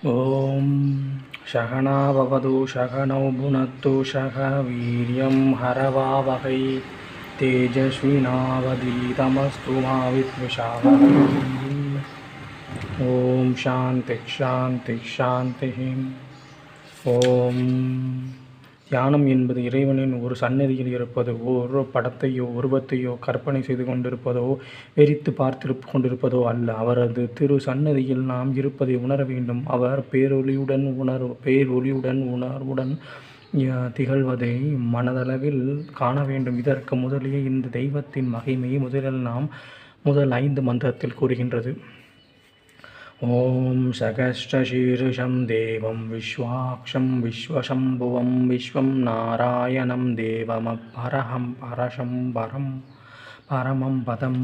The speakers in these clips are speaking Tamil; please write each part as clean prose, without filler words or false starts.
ॐ सहना भवतु सहनौ भुनक्तु सह वीर्यं हरवावहै तेजस्विनावधीतमस्तु मा विद्विषावहै। ॐ शान्तिः शान्तिः शान्तिः। ஓம். தியானம் என்பது இறைவனின் ஒரு சந்நிதியில் இருப்பது, ஒரு படத்தையோ உருவத்தையோ கற்பனை செய்து கொண்டிருப்பதோ வெறித்து பார்த்து கொண்டிருப்பதோ அல்ல. அவரது திரு சந்நிதியில் நாம் இருப்பதை உணர வேண்டும். அவர் பேரொளியுடன் உணர்வுடன் திகழ்வதை மனதளவில் காண வேண்டும். இதற்கு முதலிய இந்த தெய்வத்தின் மகிமையை முதல் 5 மந்திரத்தில் கூறுகின்றது. ஓம் சகஸ்ரசீர்ஷம் தேவம் விஸ்வாக்ஷம் விஸ்வசம்புவம் விஸ்வம் நாராயணம் தேவமப்பரஹம் பரமம் பதம்.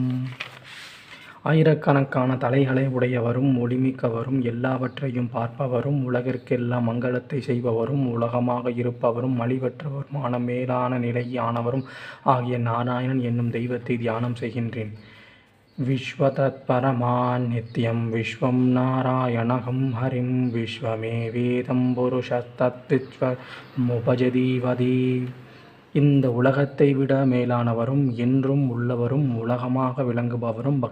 ஆயிரக்கணக்கான தலைகளை உடையவரும் ஒளிமிக்கவரும் எல்லாவற்றையும் பார்ப்பவரும் உலகிற்கெல்லாம் மங்களத்தை செய்பவரும் உலகமாக இருப்பவரும் அழிவற்றவருமான மேலான நிலையானவரும் ஆகிய நாராயணன் என்னும் தெய்வத்தை தியானம் செய்கின்றேன். விஸ்வதத்பரமான் நித்யம் விஸ்வம் நாராயணகம் ஹரிம் விஸ்வமே வேதம் புருஷத்தத்விஸ்வமுபஜதீவதி. இந்த உலகத்தை விட மேலானவரும் என்றும் உள்ளவரும் உலகமாக விளங்குபவரும்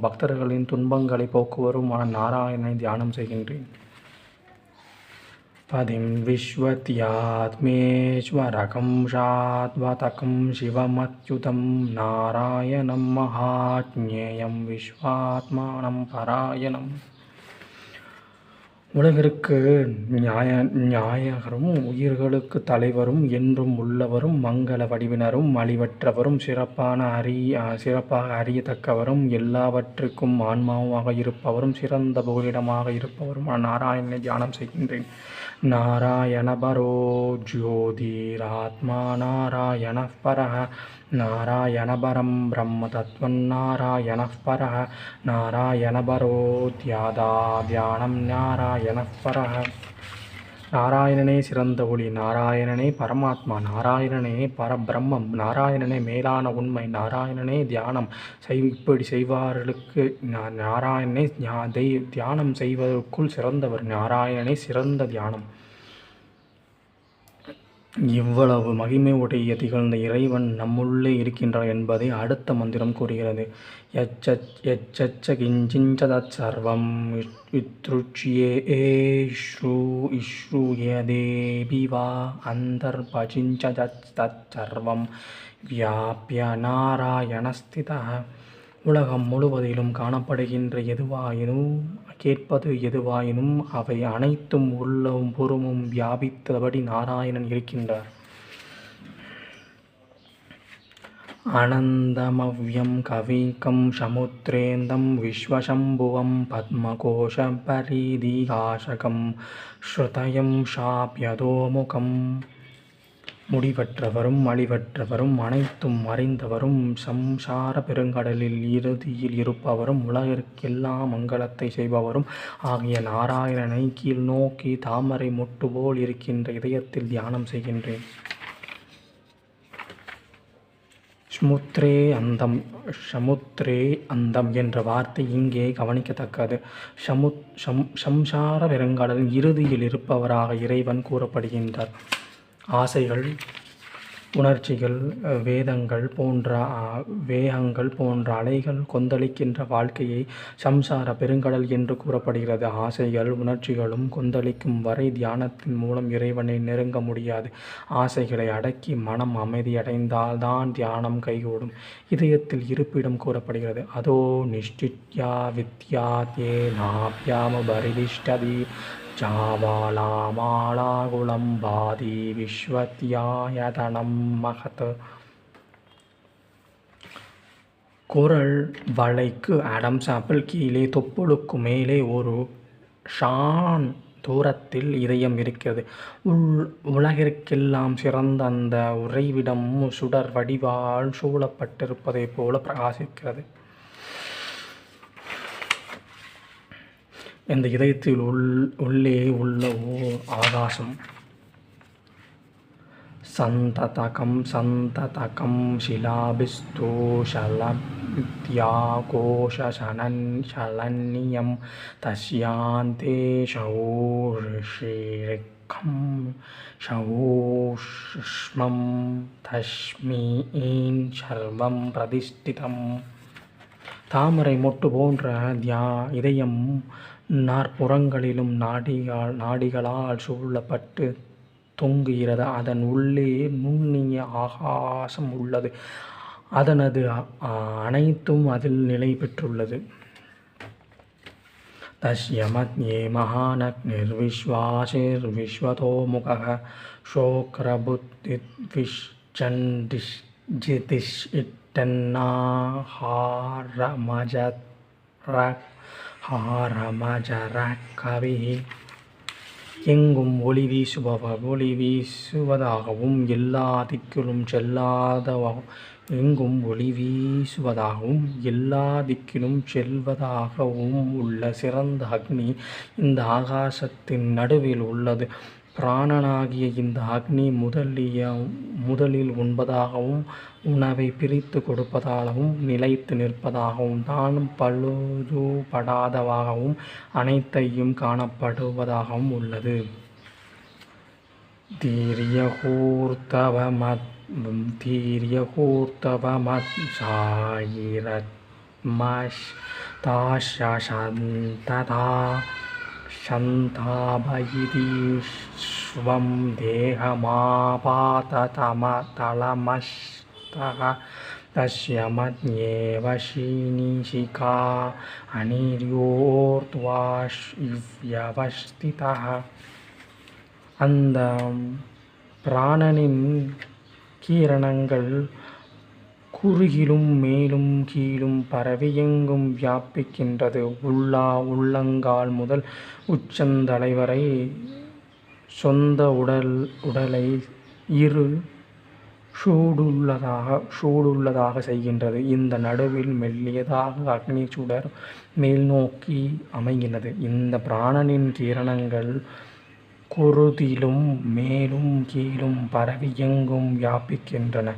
பக்தர்களின் துன்பங்களை போக்குவருமான நாராயணனை தியானம் செய்கின்றேன். பதிம் விஸ்வத்யாத்மேஸ்வரகம் சாத்வதகம் சிவமத்யுதம் நாராயணம் மகாத்ஞேயம் விஸ்வாத்மானம் பராயணம். உலகிற்கு ஞாயகரும் உயிர்களுக்கு தலைவரும் என்றும் உள்ளவரும் மங்கள வடிவினரும் அழிவற்றவரும் சிறப்பாக அறியத்தக்கவரும் எல்லாவற்றுக்கும் ஆன்மாவாக இருப்பவரும் சிறந்த புகலிடமாக இருப்பவரும் நாராயணனை தியானம் செய்கின்றேன். நாராயண பரோ ஜோதிராத்மா நாராயண பரஹ நாராயண பரம் பிரம்ம தத்வன் நாராயண பரஹ நாராயண பரோ தியானம் நாராயண பரஹ. நாராயணனே சிறந்த ஒளி, நாராயணனே பரமாத்மா, நாராயணனே பரபிரம்மம், நாராயணனே மேலான உண்மை, நாராயணனே தியானம். இப்படி செய்வார்களுக்கு நாராயணனே தியானம் செய்வதற்குள் சிறந்தவர், நாராயணனே சிறந்த தியானம். இவ்வளவு மகிமை உடைய திகழ்ந்த இறைவன் நம்முள்ளே இருக்கின்றார் என்பதை அடுத்த மந்திரம் கூறுகிறது. யச்ச கிஞ்சிஞ்ச தத் சர்வம் இஸ்ரூயதேபி வா அந்தர்பஜிஞ்ச தத் சர்வம் வியாப்ய நாராயணஸ்திதः. உலகம் முழுவதிலும் காணப்படுகின்ற எதுவாயினும் கேட்பது எதுவாயினும் அவை அனைத்தும் உள்ளவும் புறமும் வியாபித்தபடி நாராயணன் இருக்கின்றார். அனந்தமவ்யம் கவிகம் சமுத்ரேந்தம் விஸ்வசம்புவம் பத்மகோஷ பரிதிகாசகம் ஸ்ருதயம் ஷாப்யதோமுகம். முடிவற்றவரும் அழிவற்றவரும் அனைத்தும் அறிந்தவரும் சம்சார பெருங்கடலில் இறுதியில் இருப்பவரும் உலகிற்கெல்லாம் மங்களத்தை செய்பவரும் ஆகிய நாராயணனை கீழ் நோக்கி தாமரை மொட்டு போல் இருக்கின்ற இதயத்தில் தியானம் செய்கின்றேன். சமுத்ரே அந்தம் என்ற வார்த்தை இங்கே கவனிக்கத்தக்கது. சம்சார பெருங்கடலின் இறுதியில் இருப்பவராக இறைவன் கூறப்படுகின்றார். ஆசைகள், உணர்ச்சிகள், வேகங்கள் போன்ற அலைகள் கொந்தளிக்கின்ற வாழ்க்கையை சம்சார பெருங்கடல் என்று கூறப்படுகிறது. ஆசைகள் உணர்ச்சிகளும் கொந்தளிக்கும் வரை தியானத்தின் மூலம் இறைவனை நெருங்க முடியாது. ஆசைகளை அடக்கி மனம் அமைதியடைந்தால்தான் தியானம் கைகூடும். இதயத்தில் இருப்பிடம் கூறப்படுகிறது. அதோ நிஷ்டித்யா வித்யாத்யே நாப்யாம பரிதிஷ்டதி ஜாவாலாமாலாகுலம் பாதி விஸ்வத்யாயதனம் மகத். குரல் வளைக்கு ஆடம்ஸ் ஆப்பிள் கீழே தொப்புளுக்கு மேலே ஒரு ஷான் தூரத்தில் இதயம் இருக்கிறது. உலகிற்கெல்லாம் சிறந்த அந்த உறைவிடம் சுடர் வடிவால் சூழப்பட்டிருப்பதை போல பிரகாசிக்கிறது. இந்த இதயத்தில் உள்ளே உள்ள ஓர் ஆகாசம். சந்ததகம் சிலாபிஸ்து ஷலத்யாகோஷலன்யம் தஸ்யாந்தே ஷௌரிஷிரிக்கம் ஷௌஷ்மம் தஸ்மீன் சர்வம் பிரதிஷ்டிதம். தாமரை மொட்டு போன்ற இதயம் நாற்புறங்களிலும் நாடிகளால் சூழப்பட்டு தொங்குகிறது. அதன் உள்ளே நுண்ணிய ஆகாசம் உள்ளது. அதனது அனைத்தும் அதில் நிலை பெற்றுள்ளது. தஸ்ய மத்யே மகானக்னிர்விஸ்வாசிர்விஸ்வதோ முகः ஷோக்ரபுத்திவிஷ்சண்டிஷ்டன்னாஹாரமஜரகவிः. எங்கும் ஒளி வீசுவதாகவும் எல்லா திக்கிலும் செல்வதாகவும் உள்ள சிறந்த அக்னி இந்த ஆகாசத்தின் நடுவில் உள்ளது. பிராணனாகிய இந்த அக்னி முதலில் உண்பதாகவும் உணவை பிரித்து கொடுப்பதாகவும் நிலைத்து நிற்பதாகவும் தான் பழுதுபடாதவாகவும் அனைத்தையும் காணப்படுவதாகவும் உள்ளது. தீர்யகூர்த்தவமத்சாயிரத்மஸ்தாஷந்ததா சந்தாபயிதீஸ்வம் தேகமாபாததமதலமஸ்தக தஸ்ய மத்யே வஷீனிஷிகா அனிர்யோர்த்வாஸ்யவஸ்திதः. அந்த பிராணனின் கிரணங்கள் குறுகிலும் மேலும் கீழும் பரவி எங்கும் வியாபிக்கின்றது. உள்ளங்கால் முதல் உச்சந்தலை வரை சொந்த உடலை சூடுள்ளதாக செய்கின்றது. இந்த நடுவில் மெல்லியதாக அக்னி சுடர் மேல் நோக்கி அமைகின்றது. இந்த பிராணனின் கிரணங்கள் குருதிலும் மேலும் கீழும் பரவி எங்கும் வியாபிக்கின்றன.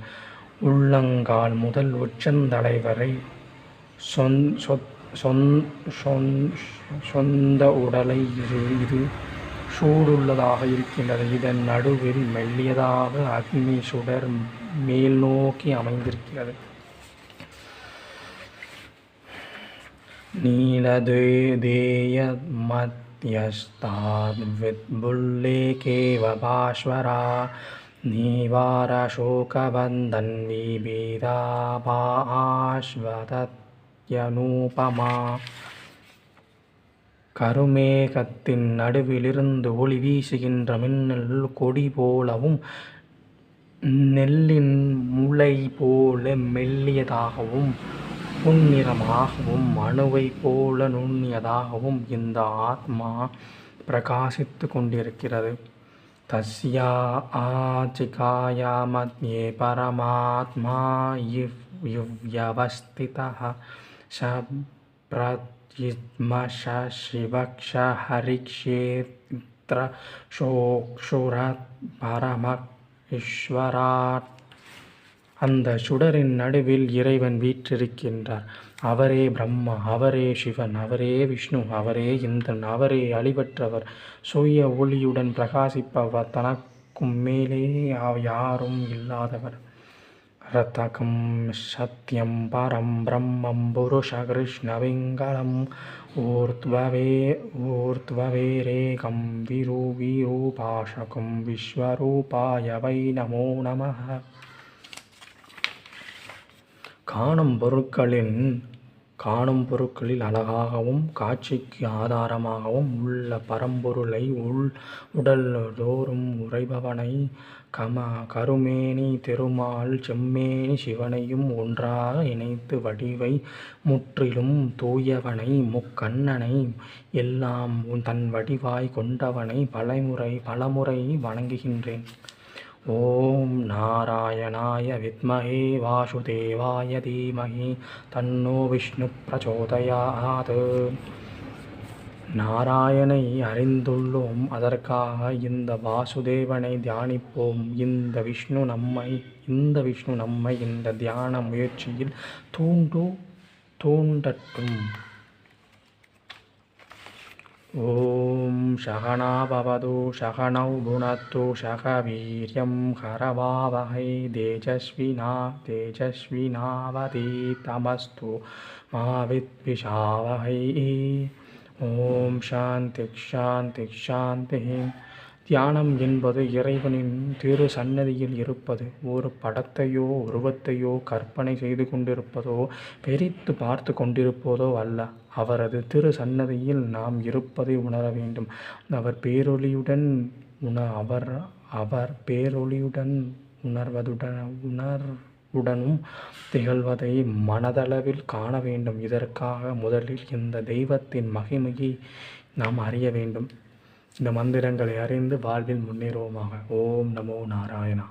உள்ளங்கால் முதல் உச்சந்தலை வரை சொந்த உடலை இது சூடுள்ளதாக இருக்கின்றது. இதன் நடுவில் மெல்லியதாக அக்னி சுடர் மேல் நோக்கி அமைந்திருக்கிறது. நீலதேய மத்யஸ்தாத் வித்புல்லேகேவ பாஸ்வரா நீவாரசோகபந்தன்வி பீதாபாஸ்வதத்யனூபமா. கருமேகத்தின் நடுவிலிருந்து ஒளி வீசுகின்ற மின்னல் கொடி போலவும் நெல்லின் முளை போல மெல்லியதாகவும் பொன்னிறமாகவும் அணுவை போல நுண்ணியதாகவும் இந்த ஆத்மா பிரகாசித்து கொண்டிருக்கிறது. தஸ்யா ஆச்சிகாயா மத்யே பரமாத்மா யுவ்யவஸ்திதः ஷப்ரத்யித்மஷிவக்ஷ ஹரிக்ஷேத்ர சோக்ஷுரத் பரமக் ஈஸ்வராத். அந்த சுடரின் நடுவில் இறைவன் வீற்றிருக்கின்றார். அவரே பிரம்மா, அவரே சிவன், அவரே விஷ்ணு, அவரே இந்திரன், அவரே அழிவற்றவர், சுய ஒளியுடன் பிரகாசிப்பவர், தனக்கும் மேலே யாரும் இல்லாதவர். ரத்தகம் சத்யம் பரம் பிரம்மம் புருஷ கிருஷ்ண விங்கலம் ஊர்த்வவேரேகம் விரூபாஷகம் விஸ்வரூபாய வை நமோ நமः. காணும் பொருட்களில் அழகாகவும் காட்சிக்கு ஆதாரமாகவும் உள்ள பரம்பொருளை உடல் தோறும் உறைபவனை கருமேனி திருமால் செம்மேனி சிவனையும் ஒன்றாக இணைத்து வடிவை முற்றிலும் தூயவனை முக்கண்ணனை எல்லாம் தன் வடிவாய் கொண்டவனை பலமுறை வணங்குகின்றேன். ஓம் நாராயணாய வித்மஹே வாசுதேவாய தீமஹி தன்னோ விஷ்ணு பிரச்சோதயாத். நாராயணை அறிந்துள்ளோம், அதற்காக இந்த வாசுதேவனை தியானிப்போம். இந்த விஷ்ணு நம்மை இந்த தியான முயற்சியில் தூண்டட்டும். ஓம் சகனா பவது சகனௌ புனத்து சக வீர்யம் கரவாவகை தேஜஸ்வினாவதீதமஸ்து மா வித்விஷாவகை. ஓம் சாந்தி ஷாந்தி ஷாந்தி. தியானம் என்பது இறைவனின் திரு சன்னதியில் இருப்பது. ஒரு படத்தையோ உருவத்தையோ கற்பனை செய்து கொண்டிருப்பதோ வெறித்து பார்த்து கொண்டிருப்பதோ அல்ல. அவரது திரு சன்னதியில் நாம் இருப்பதை உணர வேண்டும். அவர் பேரொளியுடன் உணர்வுடனும் திகழ்வதை மனதளவில் காண வேண்டும். இதற்காக முதலில் இந்த தெய்வத்தின் மகிமையை நாம் அறிய வேண்டும். இந்த மந்திரங்களை அறிந்து வாழ்வில் முன்னேறுவோமாக. ஓம் நமோ நாராயணா.